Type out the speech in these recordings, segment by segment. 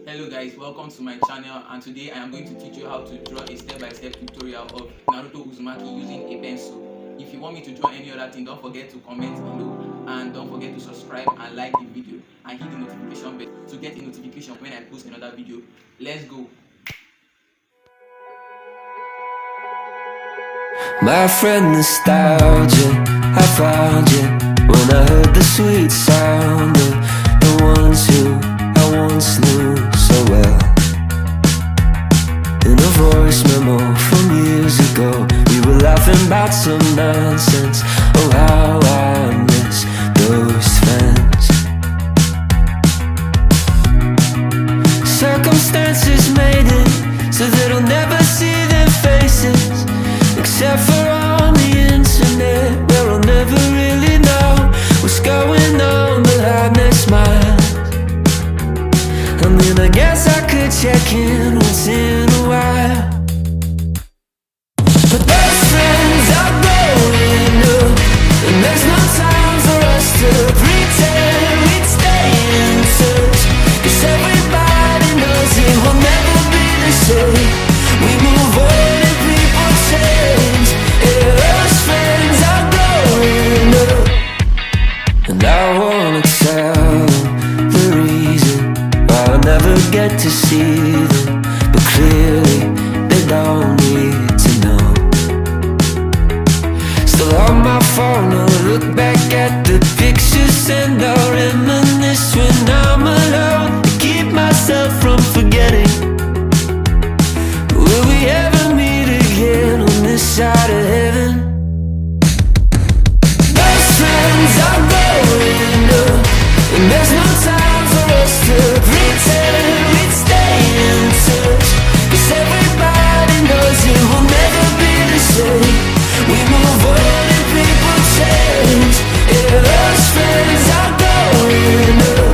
Hello guys, welcome to my channel, and today I am going to teach you how to draw a step-by-step tutorial of Naruto Uzumaki using a pencil. If you want me to draw any other thing, don't forget to comment below, and don't forget to subscribe and like the video and hit the notification bell to get a notification when I post another video. Let's go. My friend nostalgia, I found you when I heard the sweet sound of the ones who I once knew so well. In a voice memo from years ago, we were laughing about some nonsense. Oh, how I miss those friends. Circumstances made it so that I'll never see their faces, except for on the internet, where I'll never really know what's going on behind their smiles. I mean, I guess I could check in once in a while, but those friends are growing up, and there's no time for us to pretend we'd stay in touch, 'cause everybody knows it will never be the same. We move on and people change. Yeah, those friends are growing up, and I wanna tell the reason why I never get to see them, but clearly they don't need to know. Still on my phone, I'll look back at the pictures and I'll reminisce when I'm alone, to keep myself from forgetting. Will we ever meet again on this side of heaven? Those friends are growing up, and there's no time for us to pretend we'd stay in touch, 'cause everybody knows it will never be the same. We move on and people change. Yeah, those friends are growing up.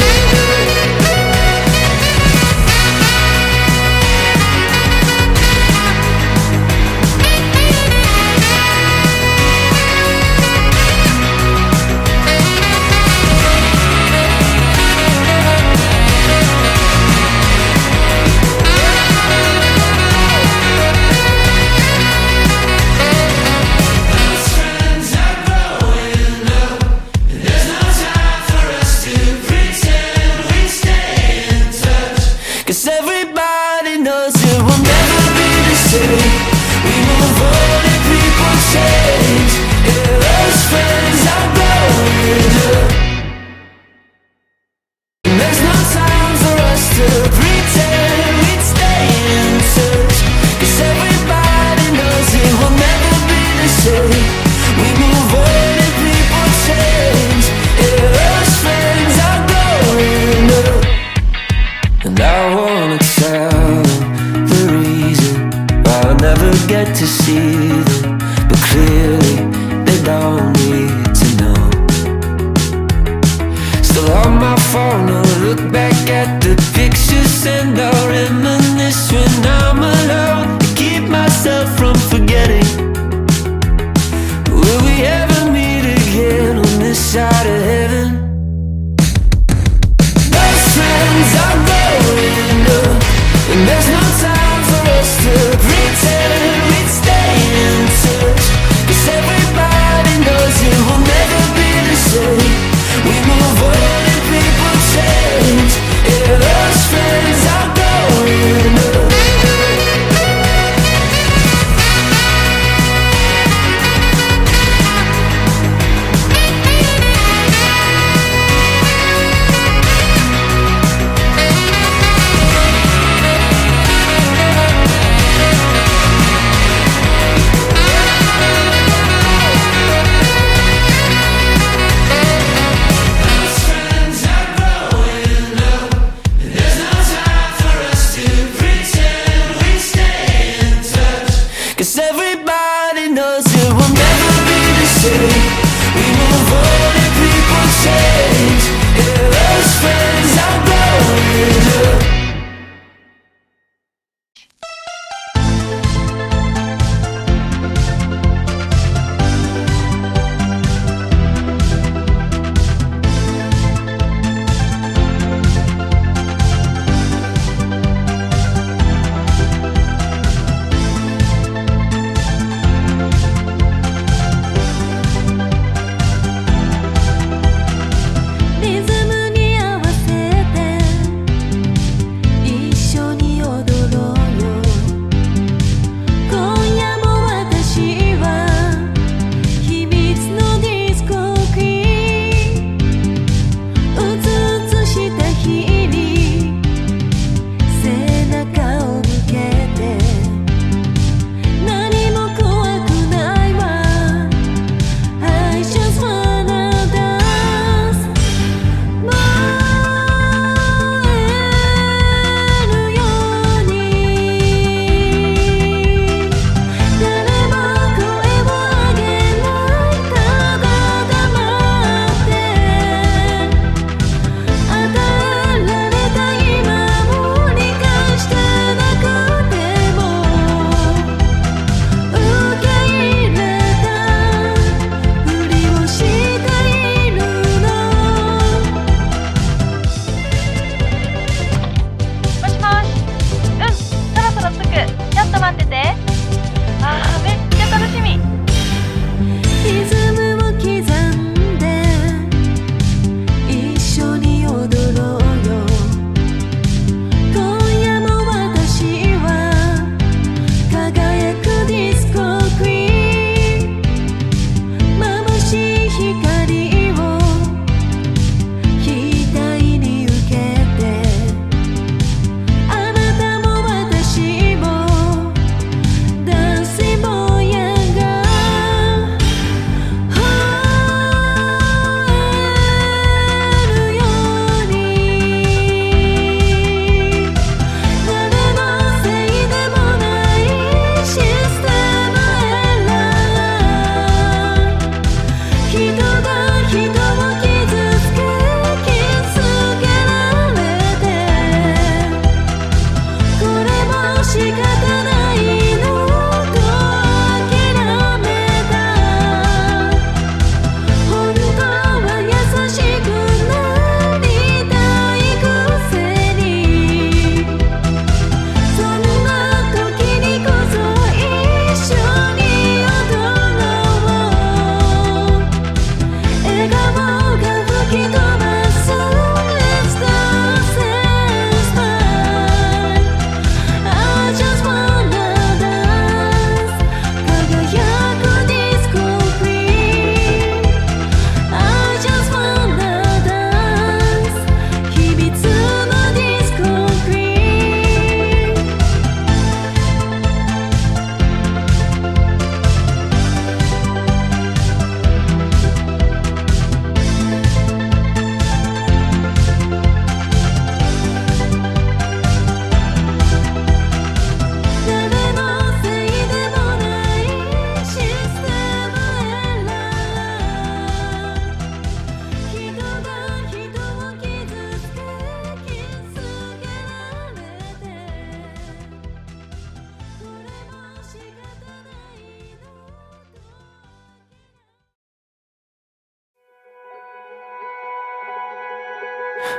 Cause everybody knows it will never be the same. We move on and people change. Yeah, those friends are growing up, and there's no time for us to pretend we'd stay in touch, 'cause everybody knows it will never be the same. We move on and people change. Yeah, those friends are growing up, and I wanna tell the reason why I never get to see them, but clearly they don't need to know. Still on my phone, I'll look back at the pictures and I'll reminisce when I'm alone, to keep myself from forgetting. Will we ever meet again on this side of heaven? Those friends are growing up, and there's no time for us to pretend we'd stay in touch, 'cause everybody knows it will never be the same. We move on and people change. Yeah, those friends are growing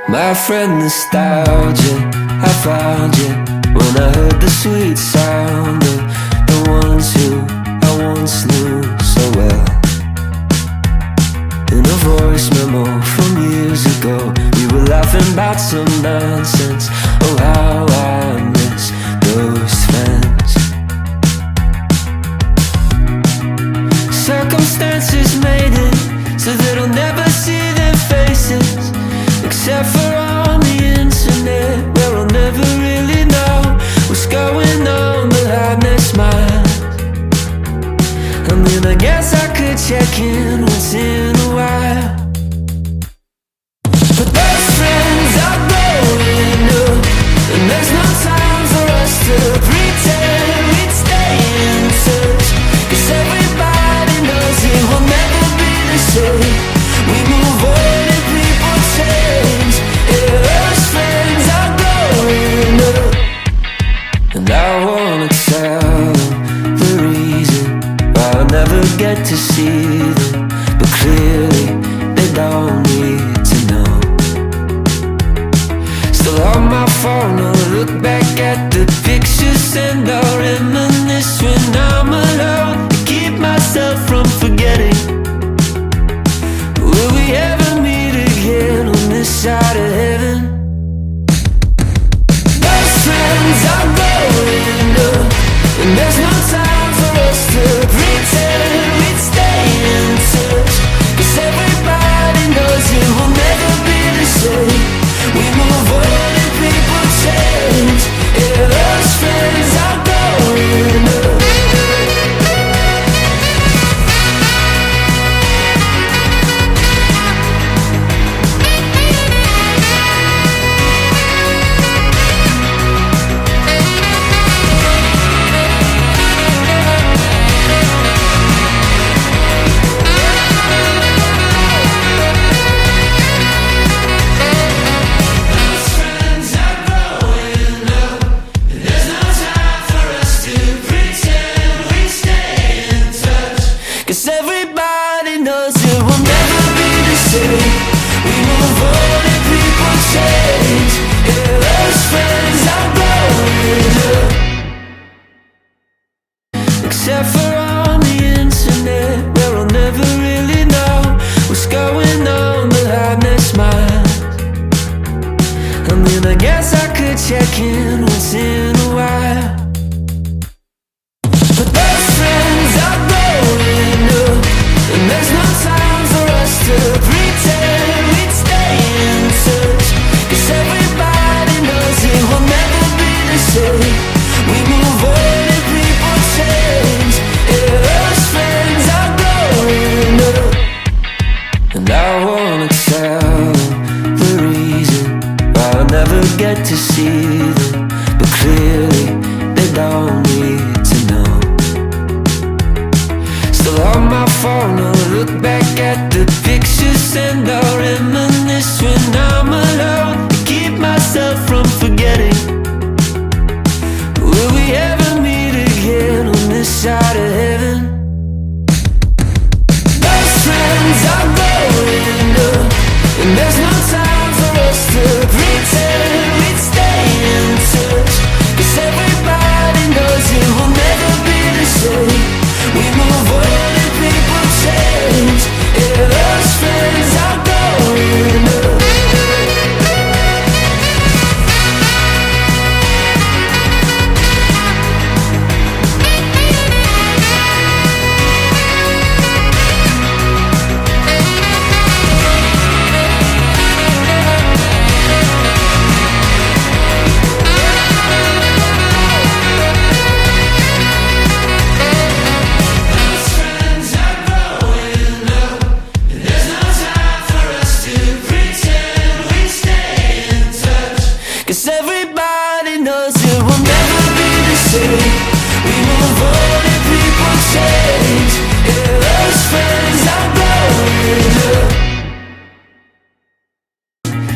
My friend nostalgia, I found you when I heard the sweet sound of the ones who I once knew so well. In a voice memo from years ago, we were laughing about some nonsense. Oh, how I miss those friends. Circumstances made it so that I'll never see their faces, except for on the internet, where I'll never really know what's going on behind their smiles. I mean, I guess I could check in once in a while, but those friends are growing up, and there's no time for us to pretend we'd stay in touch, 'cause everybody knows it will never be the same. We move on and people change. Yeah, those friends are growing up, and I wanna tell them the reason why I'll never get to see them, but clearly they don't need to know. Still on my phone, I'll look back at the pictures and I'll reminisce when I'm alone, to keep myself from forgetting. Will we ever meet again on this side of heaven? Those friends are growing up, and there's no time for us to pretend we'd stay in touch, 'cause everybody knows it will never be the same. We move on and people change. Yeah, those friends are growing up. Except for on the internet, where I'll never really know what's going on behind their smiles. I mean, I guess I could check in once in a while, but those friends are growing up, and there's no time for us to pretend we'd stay in touch, 'cause everybody knows it will never be the same. We move on and people change. Yeah, those friends are growing up, and I wanna tell them the reason why I'll never get to see them, but clearly they don't need to know. Still on my phone, I'll look back at the pictures and I'll reminisce when I'm alone, to keep myself from forgetting. Will we ever meet again on this side of heaven? Those friends are growing up, and there's no time for us to pretend we'd stay in touch, 'cause everybody knows it will never be the same. We move on and people change. Yeah, those friends are growing up.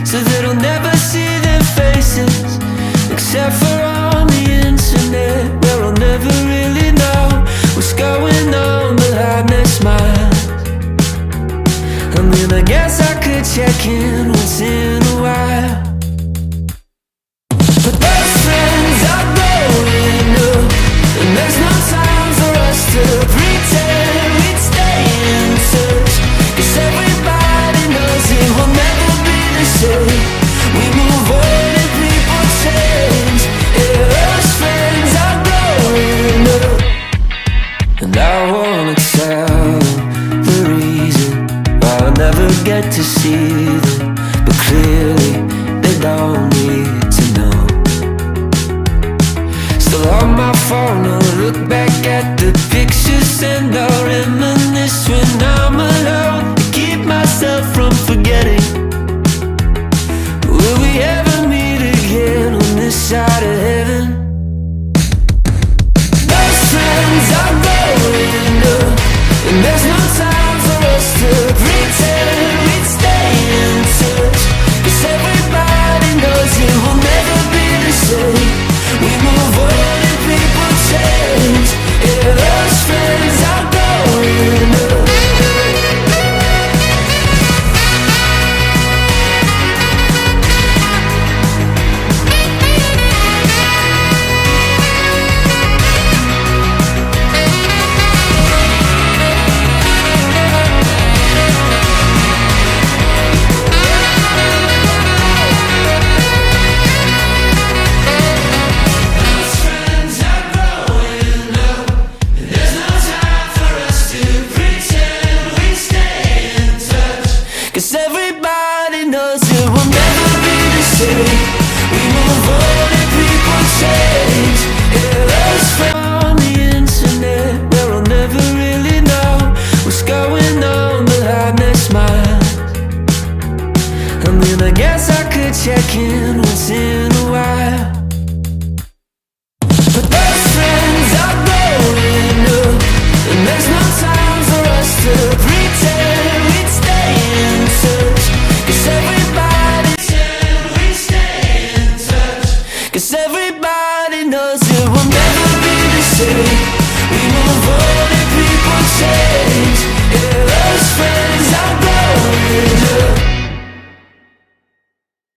so that I'll never see their faces, except for on the internet, where I'll never really know what's going on behind their smiles. I mean, I guess I could check in once in a while. on my phone, I'll look back at the pictures and I'll reminisce when I'm alone to keep myself from forgetting. Will we ever meet again on this side of heaven? Those friends are growing up, and there's no time for us to pretend we'd stay in touch, 'cause everybody knows it will never be the same. We move on and people change. Yeah, those friends are growing up. Cause everybody knows it will never be the same. We move on and people change. Yeah, those friends on the internet, where I'll never really know what's going on behind their smile. I mean, I guess I could check in once in a while. But those friends are growing up, and there's no time for us to pretend we'd stay in touch. 'Cause everybody knows it will never